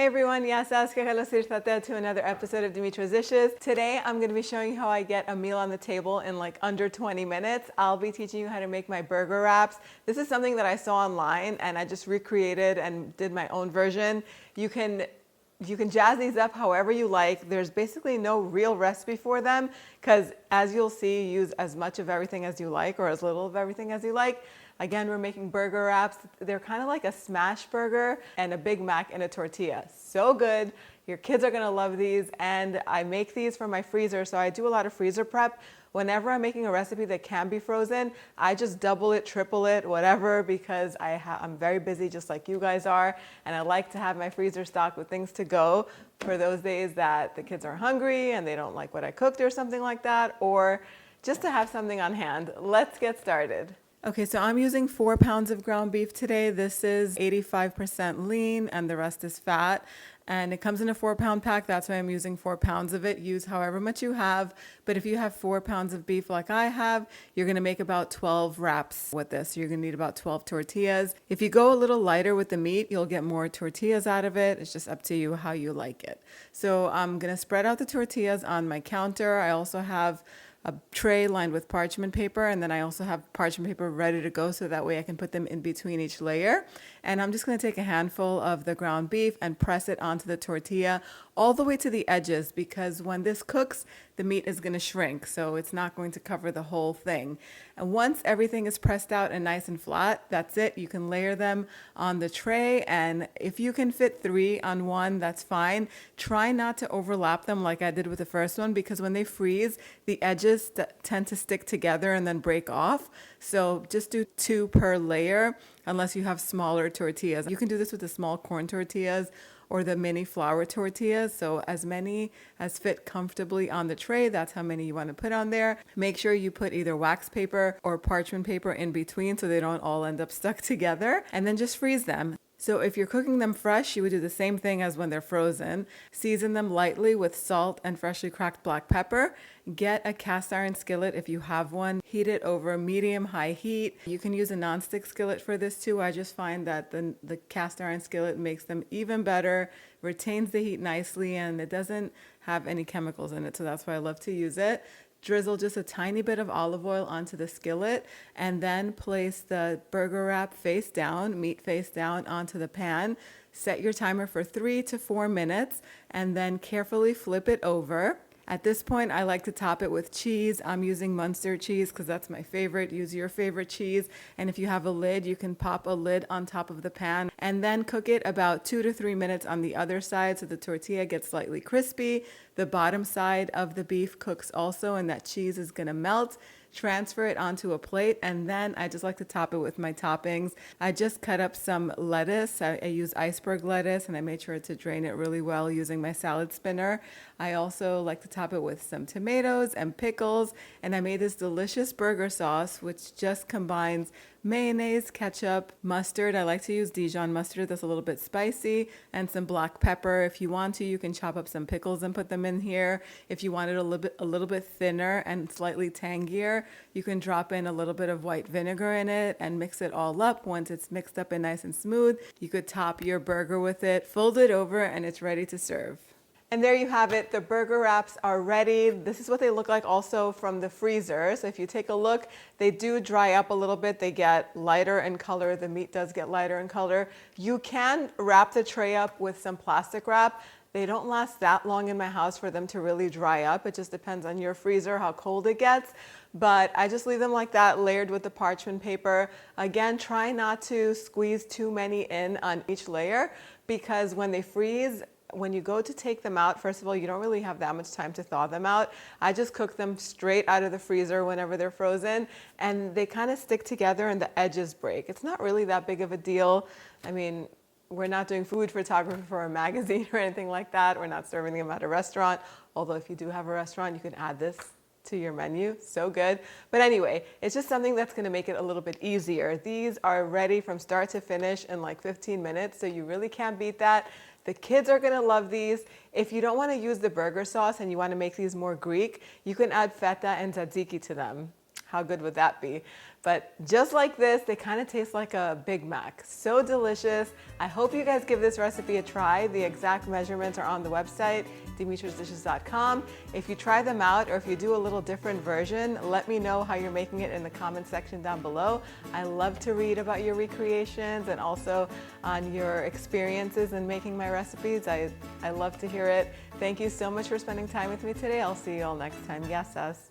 Hey everyone, to another episode of Dimitra's Dishes. Today I'm going to be showing you how I get a meal on the table in like under 20 minutes. I'll be teaching you how to make my burger wraps. This is something that I saw online and I just recreated and did my own version. You can jazz these up however you like. There's basically no real recipe for them because as you'll see, you use as much of everything as you like or as little of everything as you like. Again, we're making burger wraps. They're kind of like a smash burger and a Big Mac in a tortilla. So good. Your kids are gonna love these. And I make these from my freezer, so I do a lot of freezer prep. Whenever I'm making a recipe that can be frozen, I just double it, triple it, whatever, because I'm very busy just like you guys are. And I like to have my freezer stocked with things to go for those days that the kids are hungry and they don't like what I cooked or something like that, or just to have something on hand. Let's get started. Okay, so I'm using 4 pounds of ground beef today. This is 85% lean and the rest is fat. And it comes in a 4-pound pack. That's why I'm using 4 pounds of it. Use however much you have. But if you have 4 pounds of beef like I have, you're gonna make about 12 wraps with this. You're gonna need about 12 tortillas. If you go a little lighter with the meat, you'll get more tortillas out of it. It's just up to you how you like it. So I'm gonna spread out the tortillas on my counter. I also have a tray lined with parchment paper, and then I also have parchment paper ready to go so that way I can put them in between each layer. And I'm just going to take a handful of the ground beef and press it onto the tortilla all the way to the edges, because when this cooks, the meat is going to shrink, so it's not going to cover the whole thing. And once everything is pressed out and nice and flat, that's it. You can layer them on the tray, and if you can fit 3 on one, that's fine. Try not to overlap them like I did with the first one, because when they freeze, the edges tend to stick together and then break off. So just do 2 per layer unless you have smaller tortillas. You can do this with the small corn tortillas or the mini flour tortillas. So as many as fit comfortably on the tray, that's how many you want to put on there. Make sure you put either wax paper or parchment paper in between so they don't all end up stuck together, and then just freeze them. So if you're cooking them fresh, you would do the same thing as when they're frozen. Season them lightly with salt and freshly cracked black pepper. Get a cast iron skillet if you have one. Heat it over medium-high heat. You can use a nonstick skillet for this too. I just find that the cast iron skillet makes them even better, retains the heat nicely, and it doesn't have any chemicals in it, so that's why I love to use it. Drizzle just a tiny bit of olive oil onto the skillet and then place the burger wrap face down, meat face down onto the pan. Set your timer for 3 to 4 minutes and then carefully flip it over. At this point, I like to top it with cheese. I'm using muenster cheese because that's my favorite. Use your favorite cheese. And if you have a lid, you can pop a lid on top of the pan and then cook it about 2 to 3 minutes on the other side so the tortilla gets slightly crispy. The bottom side of the beef cooks also, and that cheese is gonna melt. Transfer it onto a plate, and then I just like to top it with my toppings. I just cut up some lettuce. I use iceberg lettuce, and I made sure to drain it really well using my salad spinner. I also like to top it with some tomatoes and pickles, and I made this delicious burger sauce which just combines mayonnaise, ketchup, mustard. I like to use Dijon mustard that's a little bit spicy, and some black pepper. If you want to, you can chop up some pickles and put them in here. If you want it a little bit thinner and slightly tangier, you can drop in a little bit of white vinegar in it and mix it all up. Once it's mixed up and nice and smooth, you could top your burger with it, fold it over, and it's ready to serve. And there you have it. The burger wraps are ready. This is what they look like also from the freezer. So if you take a look, they do dry up a little bit. They get lighter in color. The meat does get lighter in color. You can wrap the tray up with some plastic wrap. They don't last that long in my house for them to really dry up. It just depends on your freezer, how cold it gets. But I just leave them like that, layered with the parchment paper. Again, try not to squeeze too many in on each layer, because when they freeze, when you go to take them out, first of all, you don't really have that much time to thaw them out. I just cook them straight out of the freezer whenever they're frozen, and they kind of stick together and the edges break. It's not really that big of a deal. I mean, we're not doing food photography for a magazine or anything like that. We're not serving them at a restaurant. Although if you do have a restaurant, you can add this to your menu. So good. But anyway, it's just something that's going to make it a little bit easier. These are ready from start to finish in like 15 minutes, so you really can't beat that. The kids are going to love these. If you don't want to use the burger sauce and you want to make these more Greek, you can add feta and tzatziki to them. How good would that be? But just like this, they kind of taste like a Big Mac. So delicious. I hope you guys give this recipe a try. The exact measurements are on the website, dimitrasdishes.com. If you try them out or if you do a little different version, let me know how you're making it in the comment section down below. I love to read about your recreations and also on your experiences in making my recipes. I love to hear it. Thank you so much for spending time with me today. I'll see you all next time. Gracias.